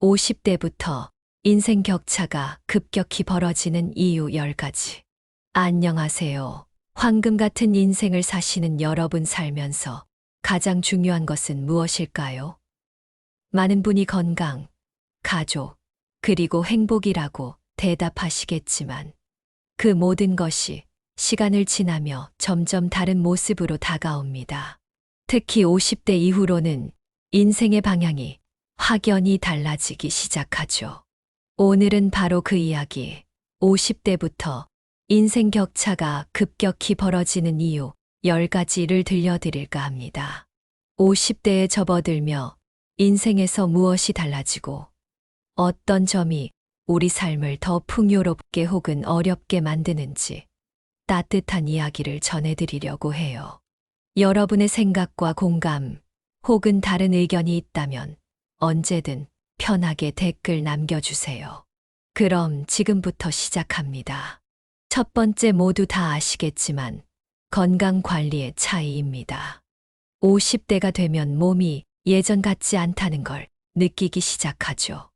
50대부터 인생 격차가 급격히 벌어지는 이유 10가지. 안녕하세요. 황금 같은 인생을 사시는 여러분 살면서 가장 중요한 것은 무엇일까요? 많은 분이 건강, 가족, 그리고 행복이라고 대답하시겠지만 그 모든 것이 시간을 지나며 점점 다른 모습으로 다가옵니다. 특히 50대 이후로는 인생의 방향이 확연히 달라지기 시작하죠. 오늘은 바로 그 이야기, 50대부터 인생 격차가 급격히 벌어지는 이유 10가지를 들려드릴까 합니다. 50대에 접어들며 인생에서 무엇이 달라지고 어떤 점이 우리 삶을 더 풍요롭게 혹은 어렵게 만드는지 따뜻한 이야기를 전해드리려고 해요. 여러분의 생각과 공감 혹은 다른 의견이 있다면 언제든 편하게 댓글 남겨주세요. 그럼 지금부터 시작합니다. 첫 번째, 모두 다 아시겠지만 건강 관리의 차이입니다. 50대가 되면 몸이 예전 같지 않다는 걸 느끼기 시작하죠.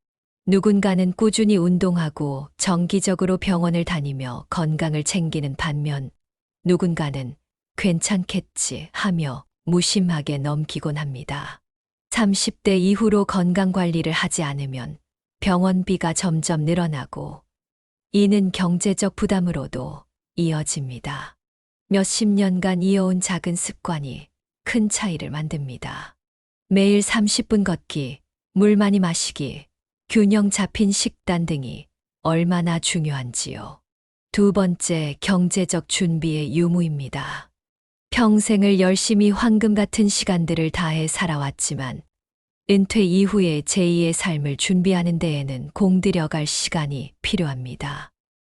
누군가는 꾸준히 운동하고 정기적으로 병원을 다니며 건강을 챙기는 반면 누군가는 괜찮겠지 하며 무심하게 넘기곤 합니다. 30대 이후로 건강 관리를 하지 않으면 병원비가 점점 늘어나고 이는 경제적 부담으로도 이어집니다. 몇십 년간 이어온 작은 습관이 큰 차이를 만듭니다. 매일 30분 걷기, 물 많이 마시기, 균형 잡힌 식단 등이 얼마나 중요한지요. 두 번째, 경제적 준비의 유무입니다. 평생을 열심히 황금 같은 시간들을 다해 살아왔지만 은퇴 이후에 제2의 삶을 준비하는 데에는 공들여갈 시간이 필요합니다.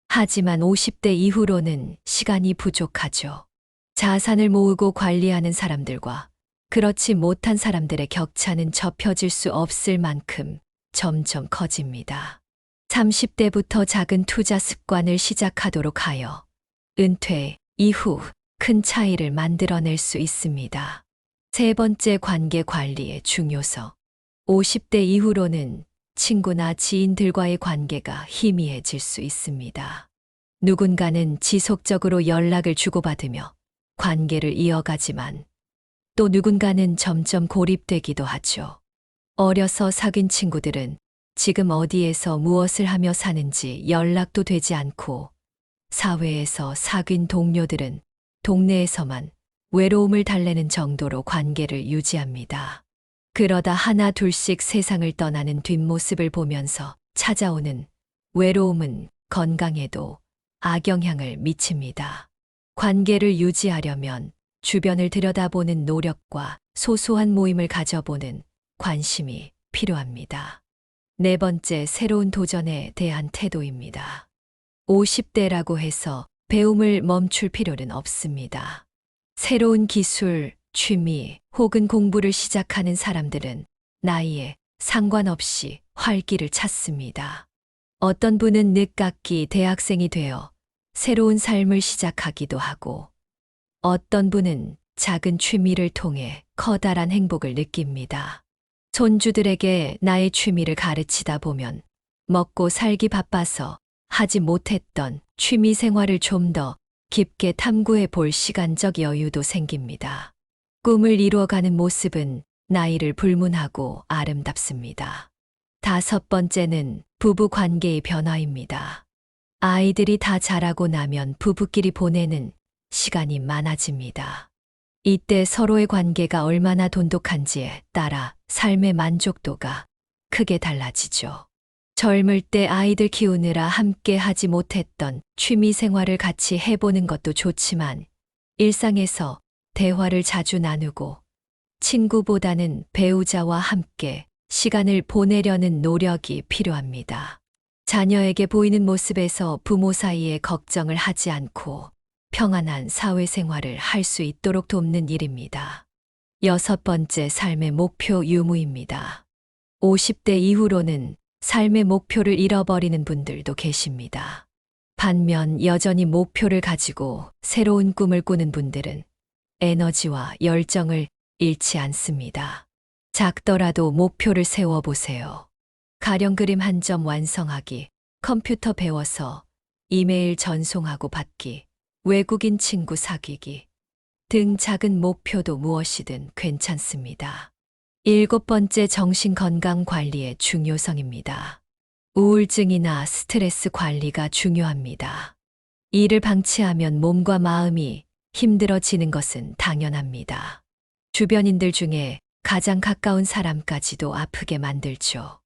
하지만 50대 이후로는 시간이 부족하죠. 자산을 모으고 관리하는 사람들과 그렇지 못한 사람들의 격차는 좁혀질 수 없을 만큼 점점 커집니다. 30대부터 작은 투자 습관을 시작하도록 하여 은퇴 이후 큰 차이를 만들어낼 수 있습니다. 세 번째, 관계 관리의 중요성. 50대 이후로는 친구나 지인들과의 관계가 희미해질 수 있습니다. 누군가는 지속적으로 연락을 주고받으며 관계를 이어가지만 또 누군가는 점점 고립되기도 하죠. 어려서 사귄 친구들은 지금 어디에서 무엇을 하며 사는지 연락도 되지 않고 사회에서 사귄 동료들은 동네에서만 외로움을 달래는 정도로 관계를 유지합니다. 그러다 하나 둘씩 세상을 떠나는 뒷모습을 보면서 찾아오는 외로움은 건강에도 악영향을 미칩니다. 관계를 유지하려면 주변을 들여다보는 노력과 소소한 모임을 가져보는 관심이 필요합니다. 네 번째, 새로운 도전에 대한 태도입니다. 50대라고 해서 배움을 멈출 필요는 없습니다. 새로운 기술, 취미 혹은 공부를 시작하는 사람들은 나이에 상관없이 활기를 찾습니다. 어떤 분은 늦깎이 대학생이 되어 새로운 삶을 시작하기도 하고 어떤 분은 작은 취미를 통해 커다란 행복을 느낍니다. 손주들에게 나의 취미를 가르치다 보면 먹고 살기 바빠서 하지 못했던 취미 생활을 좀 더 깊게 탐구해 볼 시간적 여유도 생깁니다. 꿈을 이루어가는 모습은 나이를 불문하고 아름답습니다. 다섯 번째는 부부 관계의 변화입니다. 아이들이 다 자라고 나면 부부끼리 보내는 시간이 많아집니다. 이때 서로의 관계가 얼마나 돈독한지에 따라 삶의 만족도가 크게 달라지죠. 젊을 때 아이들 키우느라 함께 하지 못했던 취미 생활을 같이 해보는 것도 좋지만 일상에서 대화를 자주 나누고 친구보다는 배우자와 함께 시간을 보내려는 노력이 필요합니다. 자녀에게 보이는 모습에서 부모 사이에 걱정을 하지 않고 평안한 사회생활을 할 수 있도록 돕는 일입니다. 여섯 번째, 삶의 목표 유무입니다. 50대 이후로는 삶의 목표를 잃어버리는 분들도 계십니다. 반면 여전히 목표를 가지고 새로운 꿈을 꾸는 분들은 에너지와 열정을 잃지 않습니다. 작더라도 목표를 세워보세요. 가령 그림 한 점 완성하기, 컴퓨터 배워서 이메일 전송하고 받기, 외국인 친구 사귀기 등 작은 목표도 무엇이든 괜찮습니다. 7번째, 정신건강 관리의 중요성입니다. 우울증이나 스트레스 관리가 중요합니다. 이를 방치하면 몸과 마음이 힘들어지는 것은 당연합니다. 주변인들 중에 가장 가까운 사람까지도 아프게 만들죠.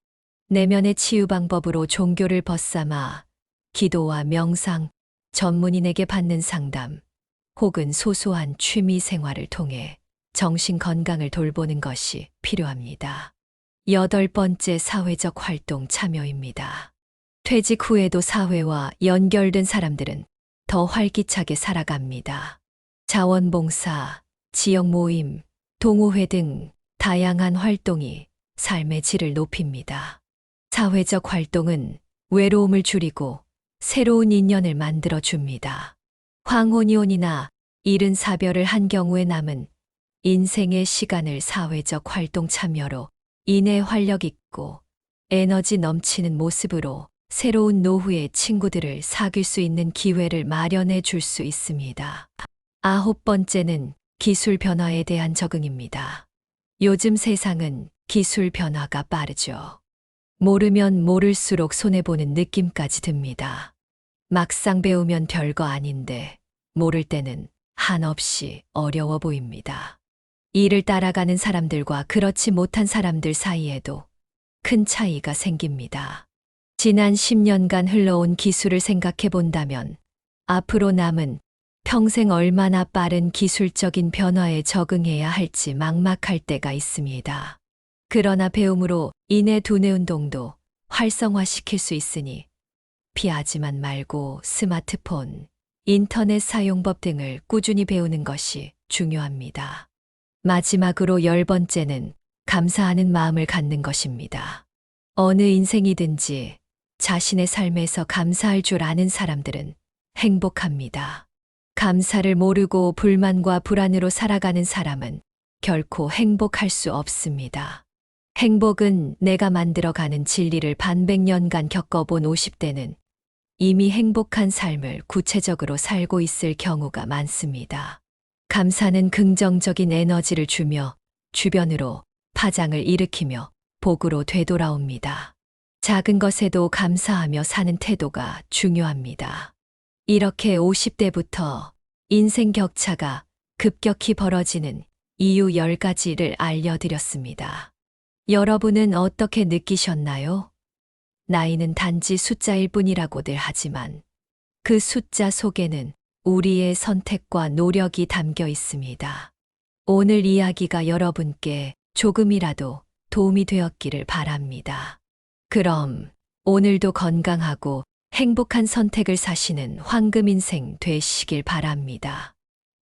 내면의 치유 방법으로 종교를 벗삼아 기도와 명상, 전문인에게 받는 상담, 혹은 소소한 취미 생활을 통해 정신 건강을 돌보는 것이 필요합니다. 8번째, 사회적 활동 참여입니다. 퇴직 후에도 사회와 연결된 사람들은 더 활기차게 살아갑니다. 자원봉사, 지역 모임, 동호회 등 다양한 활동이 삶의 질을 높입니다. 사회적 활동은 외로움을 줄이고 새로운 인연을 만들어 줍니다. 황혼이혼이나 이른 사별을 한 경우에 남은 인생의 시간을 사회적 활동 참여로 인해 활력 있고 에너지 넘치는 모습으로 새로운 노후의 친구들을 사귈 수 있는 기회를 마련해 줄 수 있습니다. 9번째는 기술 변화에 대한 적응입니다. 요즘 세상은 기술 변화가 빠르죠. 모르면 모를수록 손해보는 느낌까지 듭니다. 막상 배우면 별거 아닌데 모를 때는 한없이 어려워 보입니다. 이를 따라가는 사람들과 그렇지 못한 사람들 사이에도 큰 차이가 생깁니다. 지난 10년간 흘러온 기술을 생각해 본다면 앞으로 남은 평생 얼마나 빠른 기술적인 변화에 적응해야 할지 막막할 때가 있습니다. 그러나 배움으로 인해 두뇌 운동도 활성화시킬 수 있으니 피하지만 말고 스마트폰, 인터넷 사용법 등을 꾸준히 배우는 것이 중요합니다. 마지막으로 10번째는 감사하는 마음을 갖는 것입니다. 어느 인생이든지 자신의 삶에서 감사할 줄 아는 사람들은 행복합니다. 감사를 모르고 불만과 불안으로 살아가는 사람은 결코 행복할 수 없습니다. 행복은 내가 만들어가는 진리를 반백년간 겪어본 50대는 이미 행복한 삶을 구체적으로 살고 있을 경우가 많습니다. 감사는 긍정적인 에너지를 주며 주변으로 파장을 일으키며 복으로 되돌아옵니다. 작은 것에도 감사하며 사는 태도가 중요합니다. 이렇게 50대부터 인생 격차가 급격히 벌어지는 이유 10가지를 알려드렸습니다. 여러분은 어떻게 느끼셨나요? 나이는 단지 숫자일 뿐이라고들 하지만 그 숫자 속에는 우리의 선택과 노력이 담겨 있습니다. 오늘 이야기가 여러분께 조금이라도 도움이 되었기를 바랍니다. 그럼 오늘도 건강하고 행복한 선택을 사시는 황금 인생 되시길 바랍니다.